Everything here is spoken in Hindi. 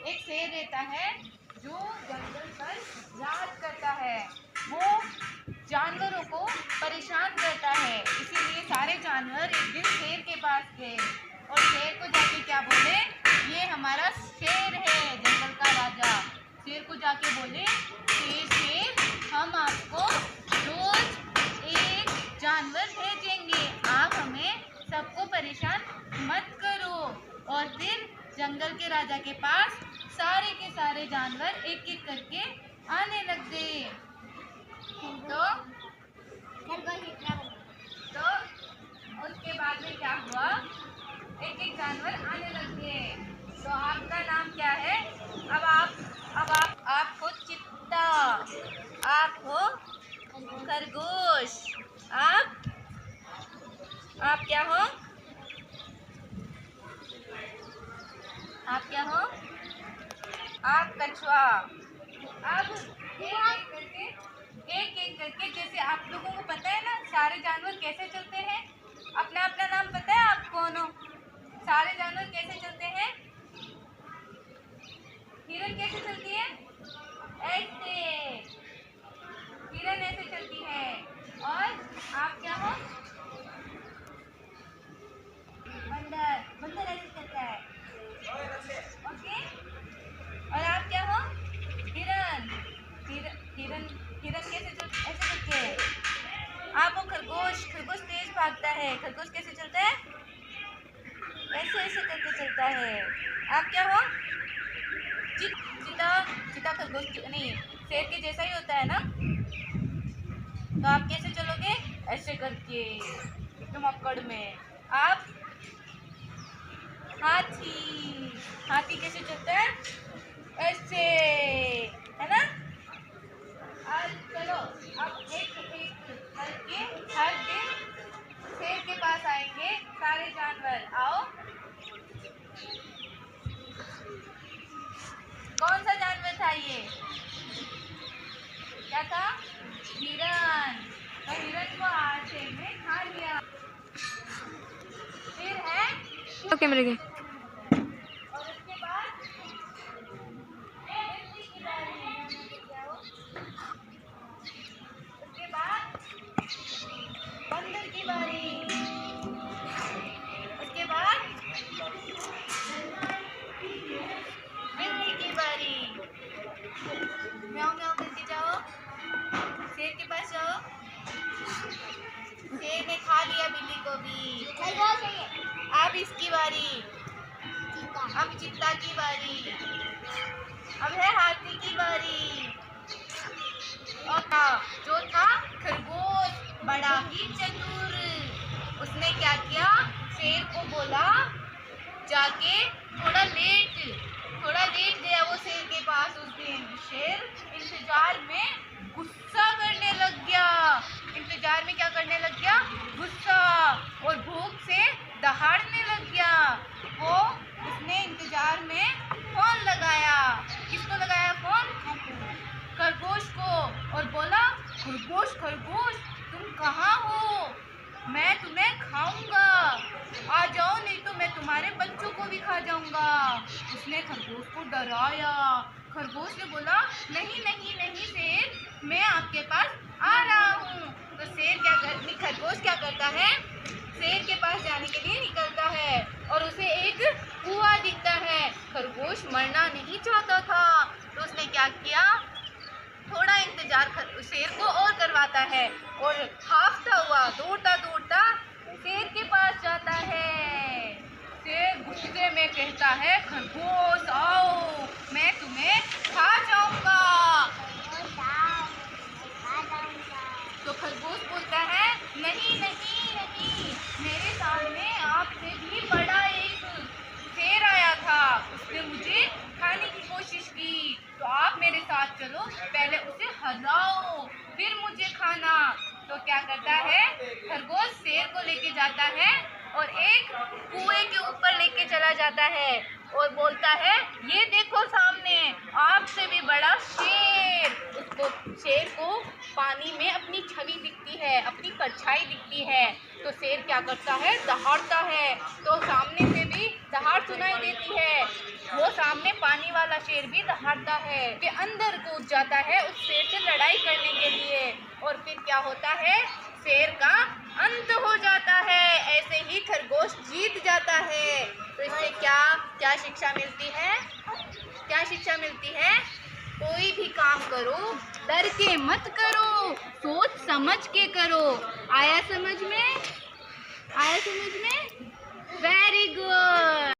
एक शेर रहता है जो जंगल पर राज करता है। वो जानवरों को परेशान करता है, इसीलिए सारे जानवर एक दिन शेर के पास गए और शेर को जाके क्या बोले, ये हमारा शेर है, जंगल का राजा। शेर को जाके बोले, शेर शेर हम आपको रोज एक जानवर भेजेंगे, आप हमें सबको परेशान मत करो। और फिर जंगल के राजा के पास सारे के सारे जानवर एक एक करके आने लग गए। तो उसके बाद में क्या हुआ, एक एक जानवर आने लग गए। तो आपका नाम क्या है? आप हो चित्ता, आप हो खरगोश, आप क्या हो? आप क्या हो? आप कछुआ। अब एक एक करके जैसे आप लोगों को पता है ना सारे जानवर कैसे चलते हैं, अपना अपना नाम पता है आप कौन हो? सारे जानवर कैसे चलते हैं? हिरन कैसे चलती है? ऐसे, हिरन ऐसे चलती है। और आप क्या हो? बंदर, बंदर ऐसे चलता है। ओके, और आप क्या हो? हिरन, हिरन हिरन कैसे ऐसे चलती है। आप हो खरगोश, खरगोश तेज भागता है, खरगोश कैसे चलता है? ऐसे ऐसे करके चलता है। आप क्या हो? चिता, चिता खरगोश नहीं, शेर के जैसा ही होता है ना। तो आप कैसे चलोगे? ऐसे करके एकदम अकड़ में। आप हाथी, हाथी कैसे चलता है? ऐसे, है ना। आज चलो, अब एक एक करके हर दिन शेर के पास आएंगे सारे जानवर। आओ, कौन सा जानवर था ये? क्या था? हिरन। तो हिरन को आज शेर ने खा लिया। फिर है कैमरे के और उसके बाद की बारी। उसके बाद बंदर की बारी। उसके बाद बिल्ली की बारी। म्याऊं म्याऊं करके जाओ, शेर के पास जाओ। शेर ने खा लिया बिल्ली को भी। अब इसकी बारी, अब चित्ता की बारी, अब है हाथी की बारी। और जो था खरगोश, बड़ा ही चतुर, उसने क्या किया, शेर को बोला जाके थोड़ा लेट गया वो शेर के पास उस दिन। शेर इंतजार में गुस्सा करने लग गया, इंतजार में क्या करने लग गया? गुस्सा, और भूख से दहाड़ने लग गया। वो उसने इंतजार में फोन लगाया। किसको लगाया फोन? खरगोश को, और बोला, खरगोश खरगोश तुम कहाँ हो, मैं तुम्हें खाऊंगा, आ जाओ नहीं तो मैं तुम्हारे बच्चों को भी खा जाऊंगा। उसने खरगोश को डराया। खरगोश ने बोला, नहीं नहीं नहीं शेर, मैं आपके पास आ रहा हूँ। तो खरगोश क्या करता है, शेर के पास जाने के लिए निकलता है और उसे एक कुआं दिखता है। खरगोश मरना नहीं चाहता था, तो उसने क्या किया, थोड़ा इंतजार शेर को और करवाता है और हाफता हुआ दौड़ता दौड़ता शेर के पास जाता है। शेर गुस्से में कहता है, खरगोश आओ, मैं तुम्हें खा जाऊंगा। तो खरगोश बोलता है, नहीं नहीं नहीं, मेरे सामने आपसे भी बड़ा एक शेर आया था, उसने मुझे खाने की कोशिश की, तो आप मेरे साथ चलो, पहले उसे हराओ फिर मुझे खाना। तो क्या करता है, खरगोश शेर को लेके जाता है और एक कुएं के ऊपर लेके चला जाता है और बोलता है, ये देखो सामने आपसे भी बड़ा शेर। उसको शेर को पानी में अपनी छवि दिखती है, अपनी परछाई दिखती है। तो शेर क्या करता है, दहाड़ता है, तो सामने से भी दहाड़ सुनाई देती है। वो सामने पानी वाला शेर भी दहाड़ता है कि अंदर कूद जाता है उस शेर से लड़ाई करने के लिए, और फिर क्या होता है, शेर का अंत हो जाता है। ऐसे ही खरगोश जीत जाता है। तो इससे क्या क्या शिक्षा मिलती है? क्या शिक्षा मिलती है? कोई भी काम करो डर के मत करो, सोच समझ के करो। आया समझ में? आया समझ में? Very good.